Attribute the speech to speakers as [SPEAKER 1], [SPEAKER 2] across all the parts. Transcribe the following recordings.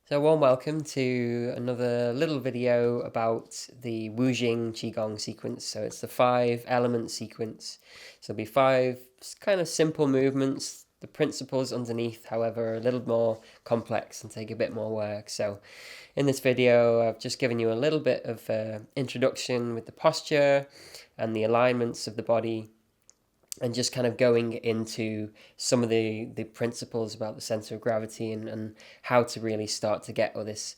[SPEAKER 1] So warm welcome to another little video about the Xing Qigong sequence. So it's the 5-element sequence. So there'll be 5 kind of simple movements. The principles underneath, however, are a little more complex and take a bit more work. So in this video, I've just given you a little bit of introduction with the posture and the alignments of the body, and just kind of going into some of the principles about the center of gravity and how to really start to get all this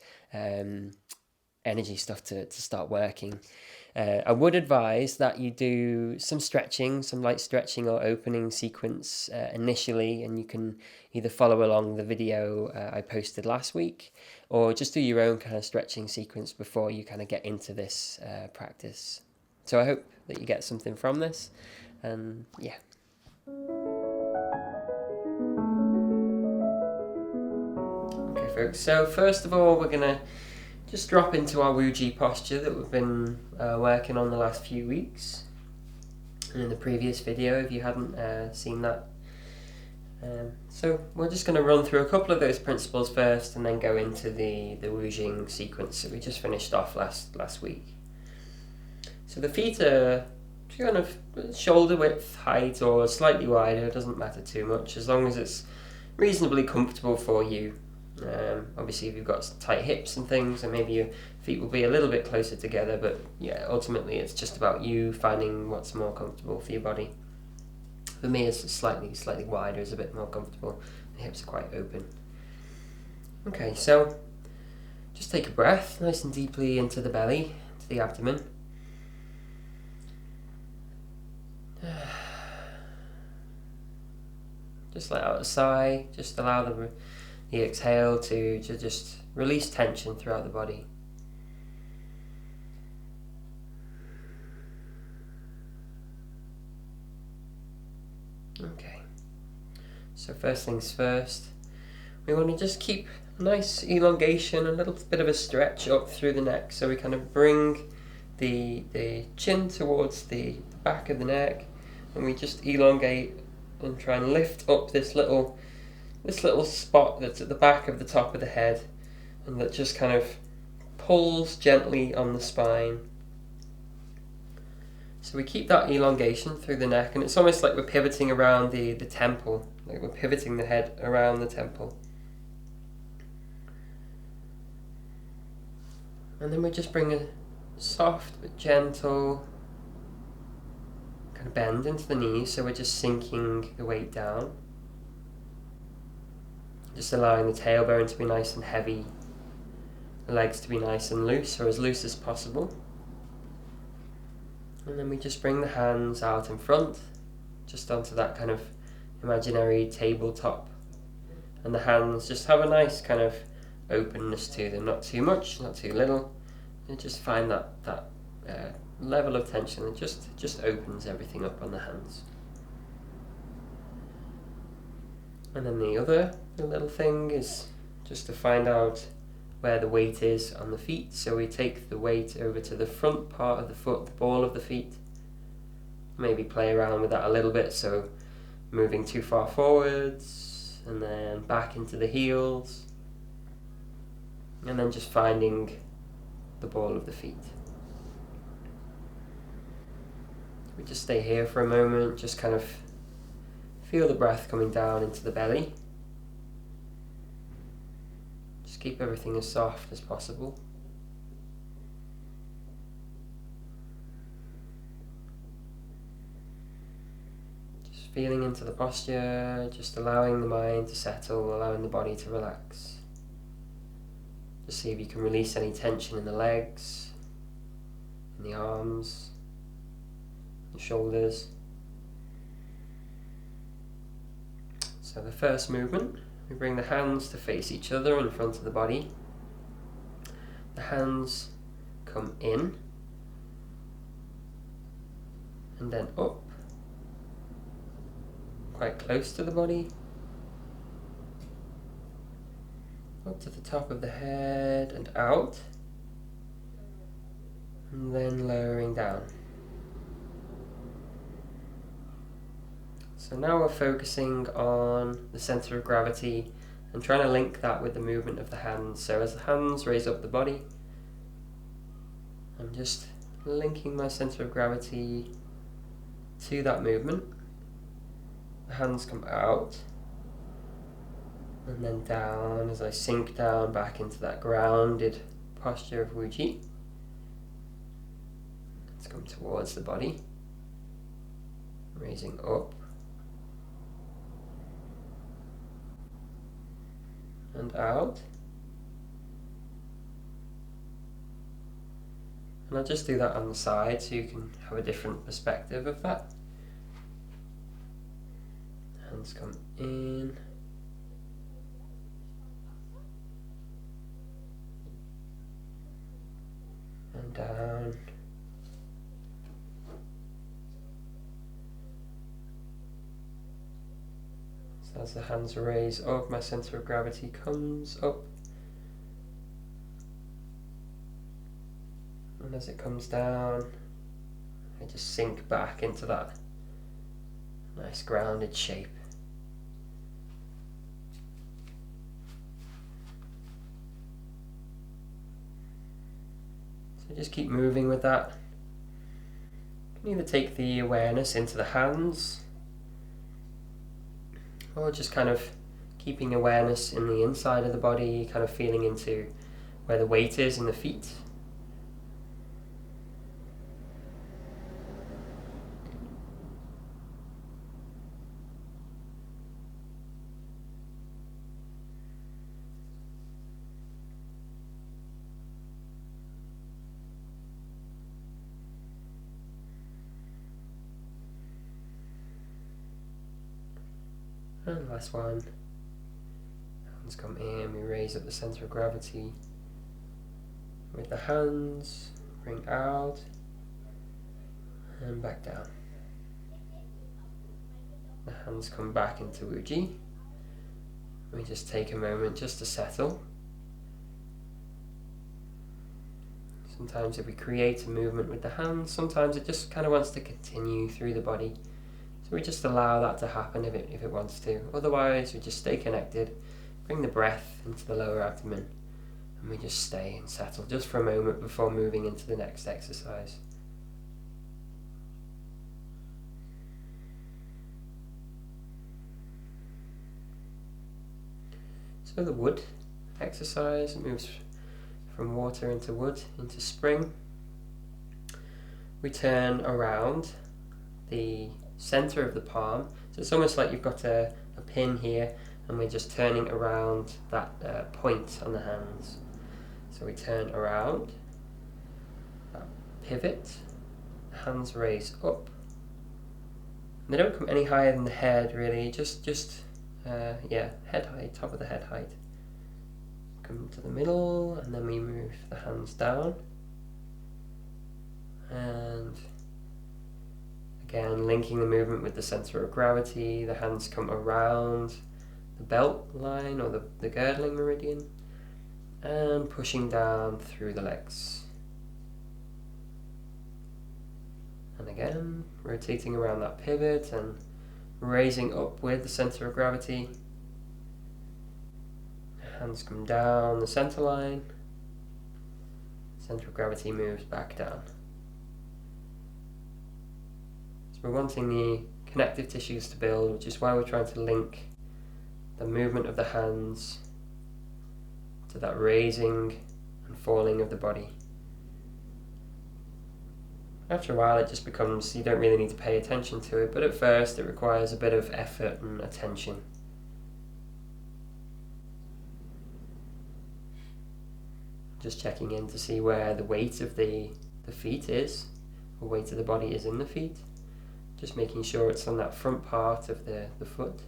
[SPEAKER 1] energy stuff to start working. I would advise that you do some stretching, some light stretching or opening sequence initially, and you can either follow along the video I posted last week, or just do your own kind of stretching sequence before you kind of get into this practice. So I hope that you get something from this, and yeah. Okay, folks, so first of all, we're gonna just drop into our Wuji posture that we've been working on the last few weeks. And in the previous video, if you hadn't seen that. So we're just going to run through a couple of those principles first and then go into the Wujing sequence that we just finished off last week. So the feet are kind of shoulder width height or slightly wider, it doesn't matter too much as long as it's reasonably comfortable for you. Obviously if you've got tight hips and things, and maybe your feet will be a little bit closer together, but yeah, ultimately it's just about you finding what's more comfortable for your body. For me, it's slightly wider, is a bit more comfortable. The hips are quite open. Okay, so just take a breath nice and deeply into the belly, to the abdomen. Just let out a sigh, just allow the exhale to just release tension throughout the body. Okay, so first things first, we want to just keep a nice elongation, a little bit of a stretch up through the neck, so we kind of bring the chin towards the back of the neck, and we just elongate and try and lift up this little spot that's at the back of the top of the head, and that just kind of pulls gently on the spine. So we keep that elongation through the neck, and it's almost like we're pivoting around the temple, like we're pivoting the head around the temple. And then we just bring a soft but gentle kind of bend into the knees, so we're just sinking the weight down. Just allowing the tailbone to be nice and heavy, the legs to be nice and loose, or as loose as possible. And then we just bring the hands out in front, just onto that kind of imaginary tabletop. And the hands just have a nice kind of openness to them, not too much, not too little. And just find that level of tension that just opens everything up on the hands. And then the little thing is just to find out where the weight is on the feet. So we take the weight over to the front part of the foot, the ball of the feet. Maybe play around with that a little bit, so moving too far forwards and then back into the heels, and then just finding the ball of the feet. We just stay here for a moment, just kind of feel the breath coming down into the belly. Just keep everything as soft as possible. Just feeling into the posture, just allowing the mind to settle, allowing the body to relax. Just see if you can release any tension in the legs, in the arms, the shoulders. So the first movement, we bring the hands to face each other in front of the body. The hands come in and then up, quite close to the body, up to the top of the head and out, and then lowering down. So now we're focusing on the center of gravity and trying to link that with the movement of the hands. So as the hands raise up the body, I'm just linking my center of gravity to that movement. The hands come out and then down as I sink down back into that grounded posture of Wuji. Let's come towards the body, raising up and out. And I'll just do that on the side so you can have a different perspective of that. Hands come in and down. So as the hands raise up, my center of gravity comes up. And as it comes down, I just sink back into that nice grounded shape. So just keep moving with that. You can either take the awareness into the hands, or just kind of keeping awareness in the inside of the body, kind of feeling into where the weight is in the feet. And last one. Hands come in, we raise up the center of gravity with the hands, bring out and back down. The hands come back into Wuji. We just take a moment just to settle. Sometimes if we create a movement with the hands, sometimes it just kind of wants to continue through the body. So we just allow that to happen if it wants to. Otherwise, we just stay connected, bring the breath into the lower abdomen, and we just stay and settle just for a moment before moving into the next exercise. So the wood exercise moves from water into wood, into spring. We turn around the center of the palm, so it's almost like you've got a pin here and we're just turning around that point on the hands. So we turn around, pivot, hands raise up. And they don't come any higher than the head really, just head height, top of the head height. Come to the middle and then we move the hands down. And again, linking the movement with the center of gravity, the hands come around the belt line or the girdling meridian and pushing down through the legs. And again, rotating around that pivot and raising up with the center of gravity. Hands come down the center line, center of gravity moves back down. We're wanting the connective tissues to build, which is why we're trying to link the movement of the hands to that raising and falling of the body. After a while it just becomes, you don't really need to pay attention to it, but at first it requires a bit of effort and attention. Just checking in to see where the weight of the feet is, or weight of the body is in the feet. Just making sure it's on that front part of the foot.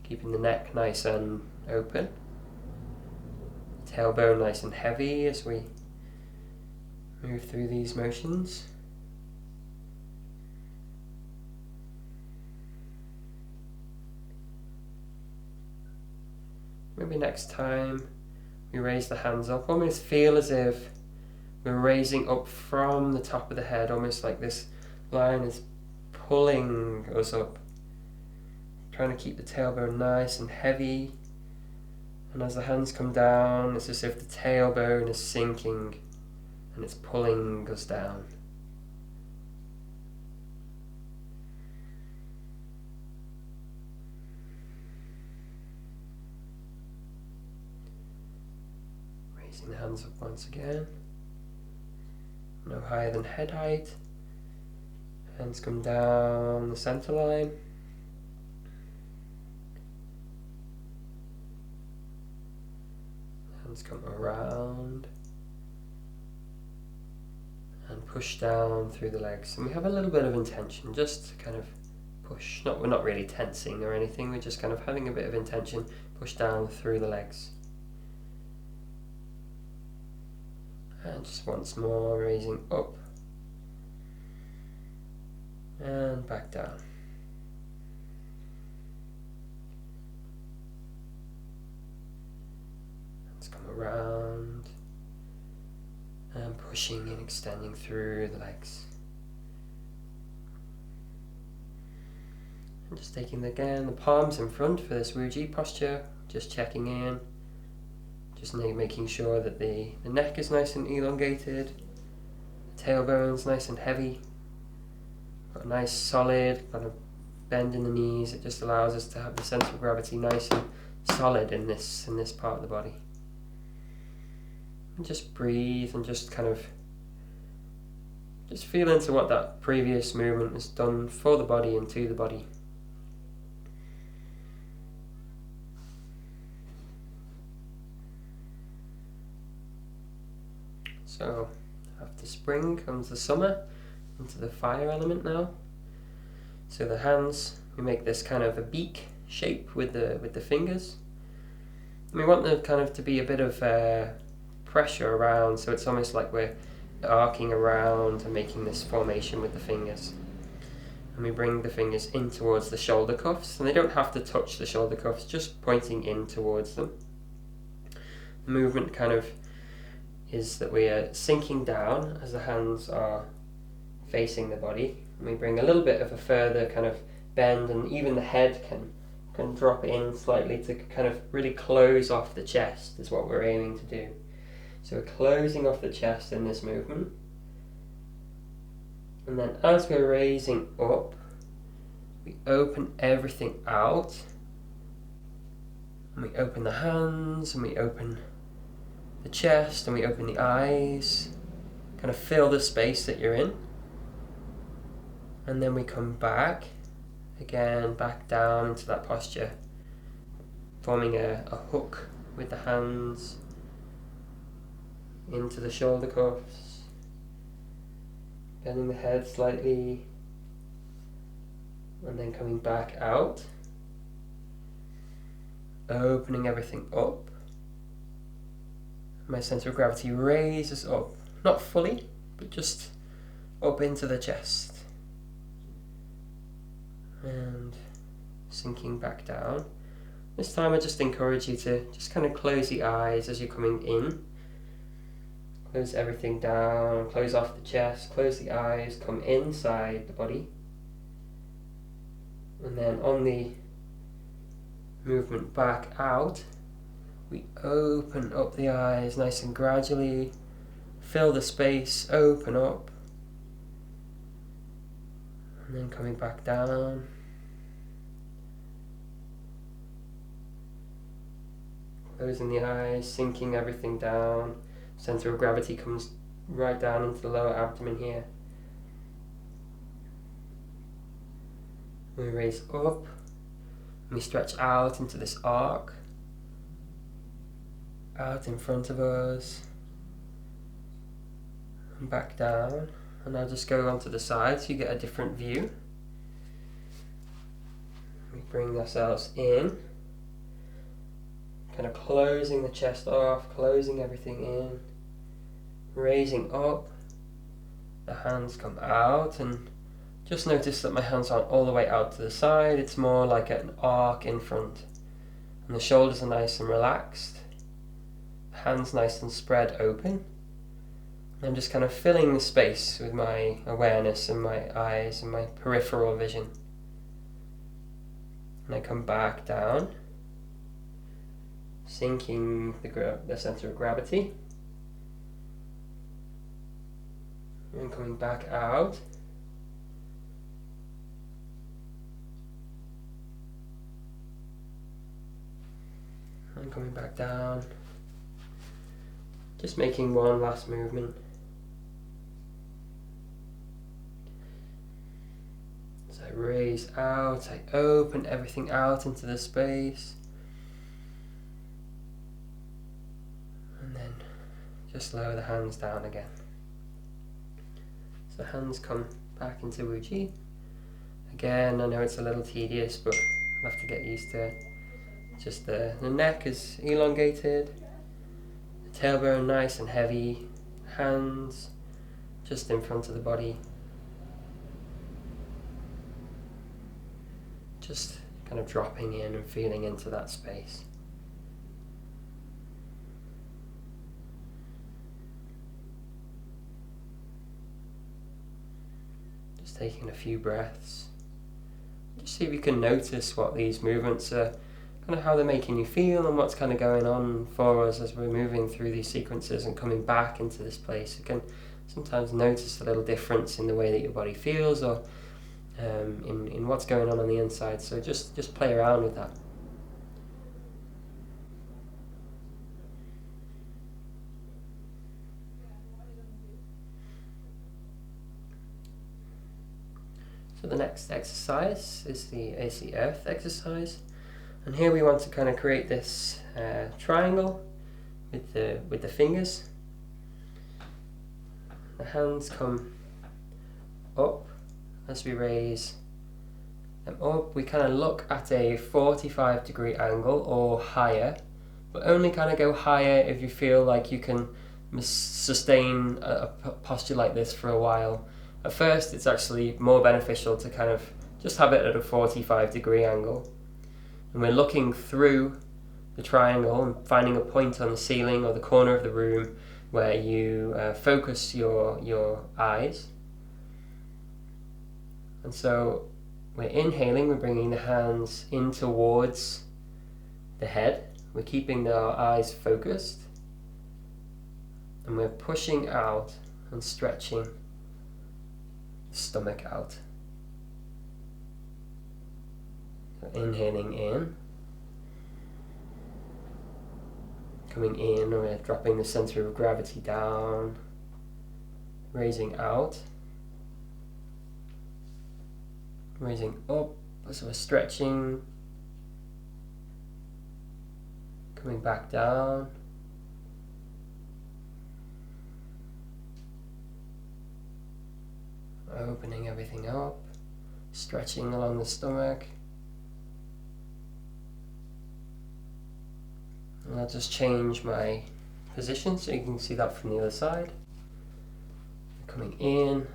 [SPEAKER 1] Keeping the neck nice and open. Tailbone nice and heavy as we move through these motions. Maybe next time we raise the hands up, almost feel as if we're raising up from the top of the head, almost like this line is pulling us up. Trying to keep the tailbone nice and heavy, And as the hands come down, it's as if the tailbone is sinking and it's pulling us down. Raising the hands up once again. No higher than head height. Hands come down the center line. Hands come around and push down through the legs. And we have a little bit of intention, just to kind of push. We're not really tensing or anything, we're just kind of having a bit of intention, push down through the legs. And just once more, raising up and back down. Let's come around and pushing and extending through the legs. And just taking again the palms in front for this Wuji posture, just checking in, just making sure that the neck is nice and elongated, the tailbone's nice and heavy. Got a nice solid kind of bend in the knees. It just allows us to have the center of gravity nice and solid in this part of the body. And just breathe and just kind of just feel into what that previous movement has done for the body and to the body. So after spring comes the summer, into the fire element now. So the hands, we make this kind of a beak shape with the fingers. And we want there kind of to be a bit of pressure around, so it's almost like we're arcing around and making this formation with the fingers. And we bring the fingers in towards the shoulder cuffs, and they don't have to touch the shoulder cuffs, just pointing in towards them. The movement kind of is that we are sinking down as the hands are facing the body, and we bring a little bit of a further kind of bend, and even the head can drop in slightly to kind of really close off the chest is what we're aiming to do. So we're closing off the chest in this movement, and then as we're raising up, we open everything out, and we open the hands, and we open the chest, and we open the eyes, kind of fill the space that you're in. And then we come back, again, back down into that posture, forming a hook with the hands into the shoulder cuffs, bending the head slightly, and then coming back out, opening everything up. My center of gravity raises up, not fully, but just up into the chest. And sinking back down. This time I just encourage you to just kind of close the eyes as you're coming in. Close everything down, close off the chest, close the eyes, come inside the body. And then on the movement back out, we open up the eyes nice and gradually, fill the space, open up. And then coming back down. Closing the eyes, sinking everything down. Center of gravity comes right down into the lower abdomen here. We raise up, and we stretch out into this arc, out in front of us, and back down. And I'll just go onto the side so you get a different view. We bring ourselves in, kind of closing the chest off, closing everything in, raising up, the hands come out, and just notice that my hands aren't all the way out to the side, it's more like an arc in front. And the shoulders are nice and relaxed, hands nice and spread open. I'm just kind of filling the space with my awareness and my eyes and my peripheral vision. And I come back down. sinking the center of gravity. And coming back out. And coming back down. Just making one last movement. So I raise out, I open everything out into the space. And then just lower the hands down again. So hands come back into Wuji. Again, I know it's a little tedious, but I'll have to get used to it. Just the neck is elongated, the tailbone nice and heavy, hands just in front of the body. Just kind of dropping in and feeling into that space. Just taking a few breaths. Just see if you can notice what these movements are, kind of how they're making you feel and what's kind of going on for us as we're moving through these sequences and coming back into this place. You can sometimes notice a little difference in the way that your body feels or in what's going on the inside. So just play around with that. So the next exercise is the AC Earth exercise. And here we want to kind of create this triangle with the fingers. The hands come up as we raise them up. We kind of look at a 45-degree angle or higher, but only kind of go higher if you feel like you can sustain a posture like this for a while. At first, it's actually more beneficial to kind of just have it at a 45-degree angle. And we're looking through the triangle and finding a point on the ceiling or the corner of the room where you focus your eyes. And so we're inhaling, we're bringing the hands in towards the head. We're keeping our eyes focused. And we're pushing out and stretching the stomach out. Inhaling in, coming in, we're dropping the center of gravity down, raising out, raising up, so we're stretching, coming back down, opening everything up, stretching along the stomach. And I'll just change my position so you can see that from the other side. Coming in,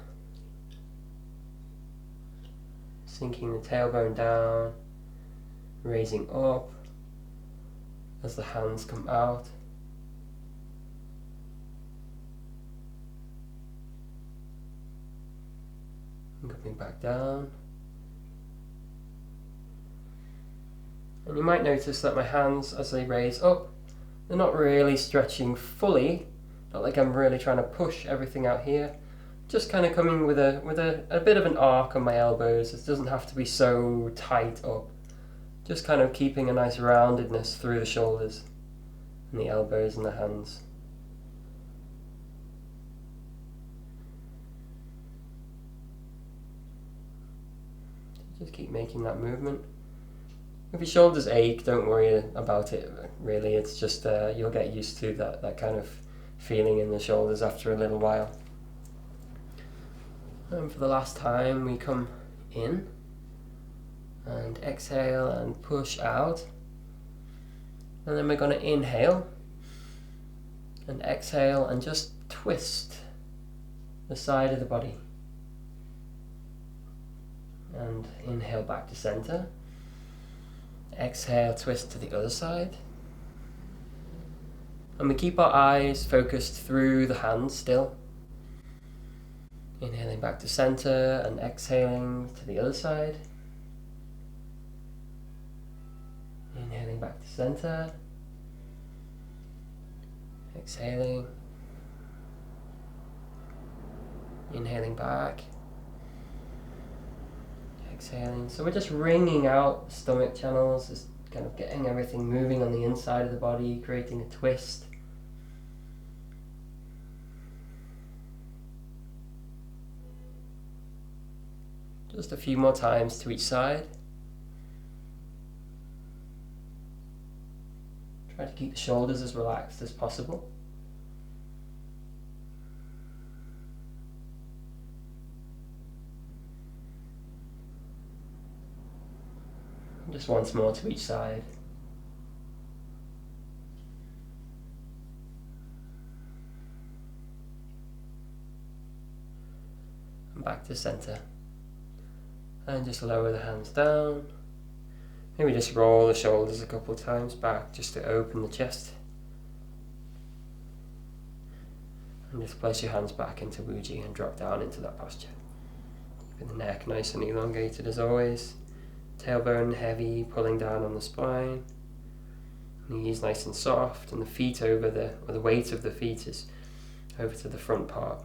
[SPEAKER 1] sinking the tailbone down, raising up as the hands come out. And coming back down. And you might notice that my hands, as they raise up, they're not really stretching fully, not like I'm really trying to push everything out here. Just kind of coming with a bit of an arc on my elbows. It doesn't have to be so tight up. Just kind of keeping a nice roundedness through the shoulders and the elbows and the hands. Just keep making that movement. If your shoulders ache, don't worry about it, really. It's just you'll get used to that kind of feeling in the shoulders after a little while. And for the last time, we come in and exhale and push out. And then we're going to inhale and exhale and just twist the side of the body. And inhale back to center. Exhale, twist to the other side. And we keep our eyes focused through the hands still. Inhaling back to center and exhaling to the other side. Inhaling back to center Exhaling. Inhaling back. Exhaling. So we're just wringing out the stomach channels, just kind of getting everything moving on the inside of the body, creating a twist. Just a few more times to each side. Try to keep the shoulders as relaxed as possible. Just once more to each side. And back to center. And just lower the hands down. Maybe just roll the shoulders a couple of times back just to open the chest. And just place your hands back into Wuji and drop down into that posture. Keeping the neck nice and elongated as always. Tailbone heavy, pulling down on the spine. Knees nice and soft, and the feet or the weight of the feet is over to the front part.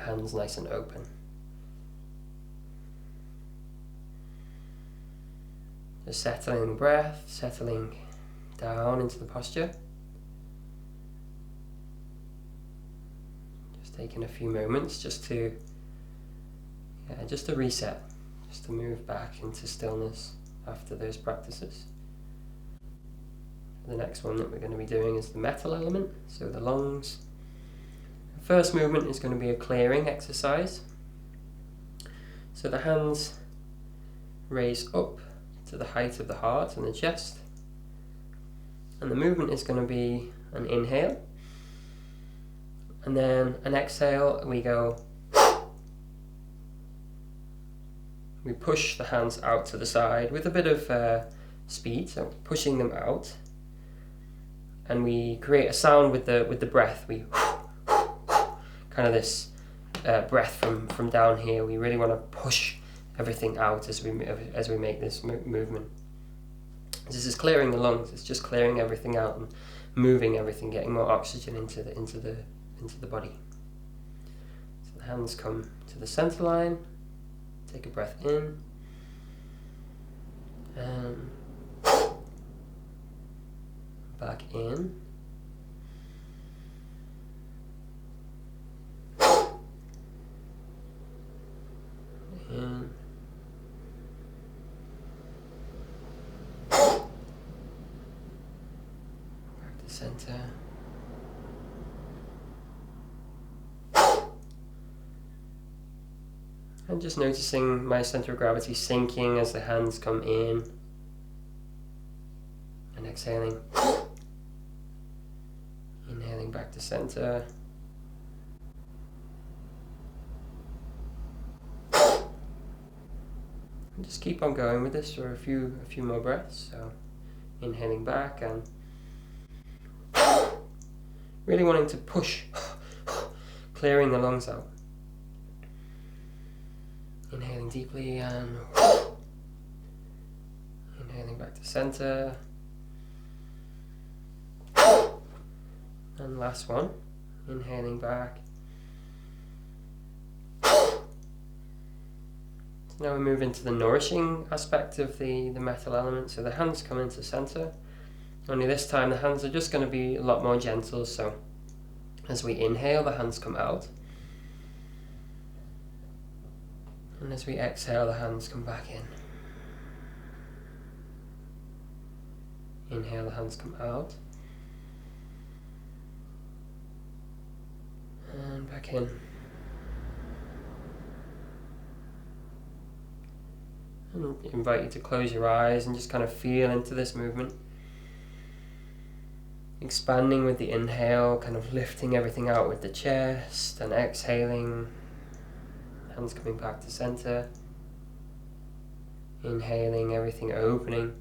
[SPEAKER 1] Hands nice and open. Just settling the breath, settling down into the posture. Just taking a few moments just to reset, just to move back into stillness after those practices. The next one that we're going to be doing is the metal element, so the lungs. The first movement is going to be a clearing exercise. So the hands raise up to the height of the heart and the chest. And the movement is going to be an inhale. And then an exhale, we go. We push the hands out to the side with a bit of speed, so pushing them out. And we create a sound with the breath. We kind of this breath from down here. We really want to push everything out as we make this movement. This is clearing the lungs. It's just clearing everything out and moving everything, getting more oxygen into the body. So the hands come to the center line. Take a breath in. And back in. In. Back to center. And just noticing my center of gravity sinking as the hands come in. And exhaling. Inhaling back to center. And just keep on going with this for a few more breaths. So inhaling back and really wanting to push, clearing the lungs out. Inhaling deeply and inhaling back to center. And last one, inhaling back. So now we move into the nourishing aspect of the metal element. So the hands come into center. Only this time the hands are just going to be a lot more gentle. So as we inhale, the hands come out. And as we exhale, the hands come back in. Inhale, the hands come out. And back in. And I invite you to close your eyes and just kind of feel into this movement. Expanding with the inhale, kind of lifting everything out with the chest, and exhaling. Hands coming back to center. Inhaling, everything opening.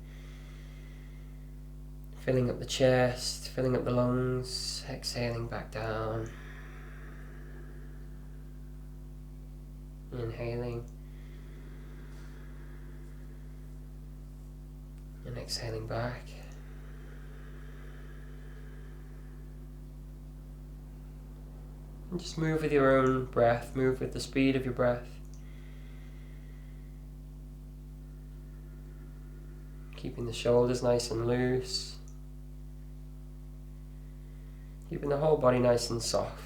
[SPEAKER 1] Filling up the chest, filling up the lungs. Exhaling back down. Inhaling. And exhaling back. And just move with your own breath, move with the speed of your breath. Keeping the shoulders nice and loose. Keeping the whole body nice and soft.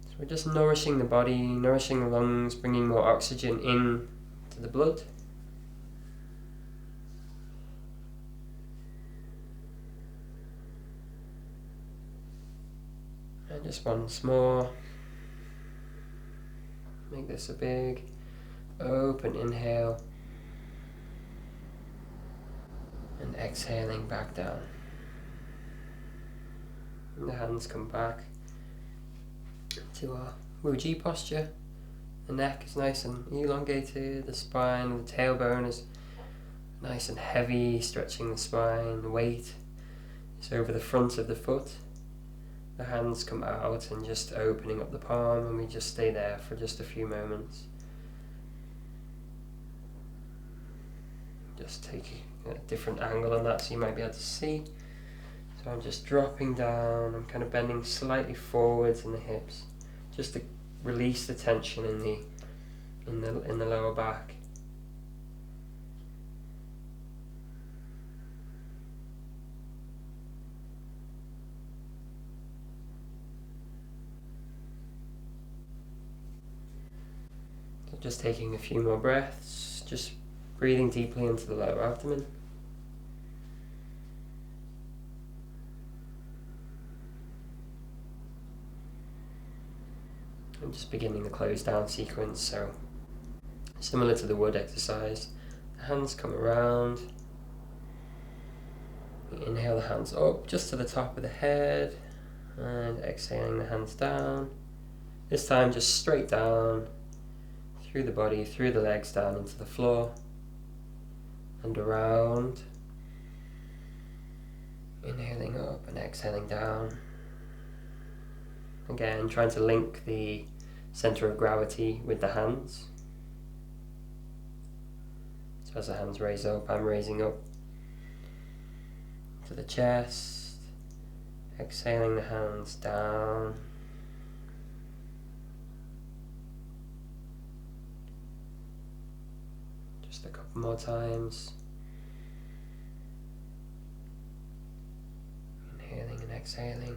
[SPEAKER 1] So we're just nourishing the body, nourishing the lungs, bringing more oxygen in to the blood. And just once more. Make this a big open inhale and exhaling back down. And the hands come back to our Wuji posture. The neck is nice and elongated, the spine, the tailbone is nice and heavy, stretching the spine. The weight is over the front of the foot. The hands come out and just opening up the palm, and we just stay there for just a few moments. Just taking a different angle on that so you might be able to see. So I'm just dropping down, I'm kind of bending slightly forwards in the hips, just to release the tension in the lower back. So just taking a few more breaths, just breathing deeply into the lower abdomen. And just beginning the close down sequence, so similar to the wood exercise. The hands come around. We inhale the hands up just to the top of the head, and exhaling the hands down. This time just straight down, through the body, through the legs, down into the floor, and around. Inhaling up and exhaling down. Again, trying to link the center of gravity with the hands. So as the hands raise up, I'm raising up to the chest, exhaling the hands down. Just a couple more times. Inhaling and exhaling.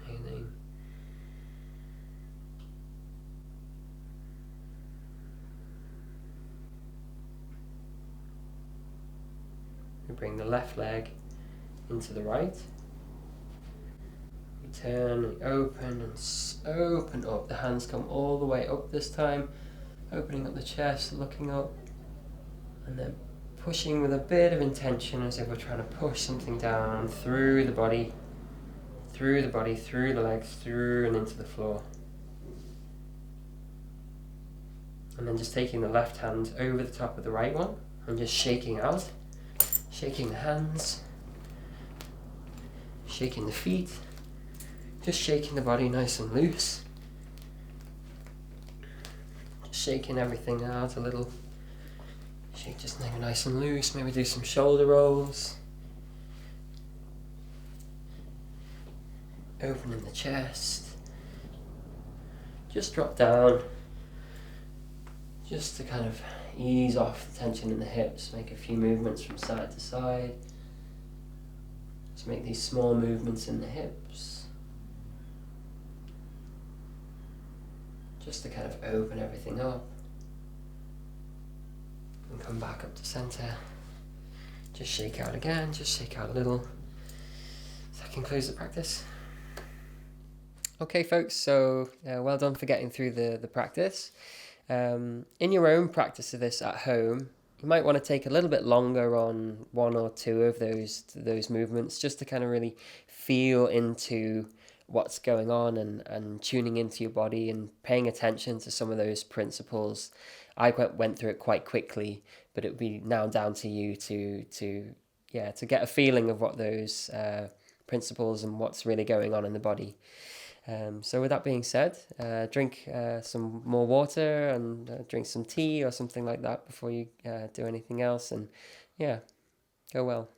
[SPEAKER 1] Inhaling. We bring the left leg into the right. We turn and open and open up. The hands come all the way up this time, opening up the chest, looking up, and then pushing with a bit of intention as if we're trying to push something down through the body, through the legs, through and into the floor. And then just taking the left hand over the top of the right one and just shaking out. Shaking the hands, shaking the feet, just shaking the body nice and loose. Just shaking everything out a little. Shake just nice and loose, maybe do some shoulder rolls. Opening the chest. Just drop down, just to kind of ease off the tension in the hips. Make a few movements from side to side. Just make these small movements in the hips, just to kind of open everything up. And come back up to center. Just shake out again, just shake out a little, so I can close the practice. Okay folks, so well done for getting through the practice. In your own practice of this at home, you might want to take a little bit longer on one or two of those movements, just to kind of really feel into what's going on and tuning into your body and paying attention to some of those principles. I went through it quite quickly, but it would be now down to you to get a feeling of what those principles and what's really going on in the body. So with that being said, drink some more water and drink some tea or something like that before you do anything else. And yeah, go well.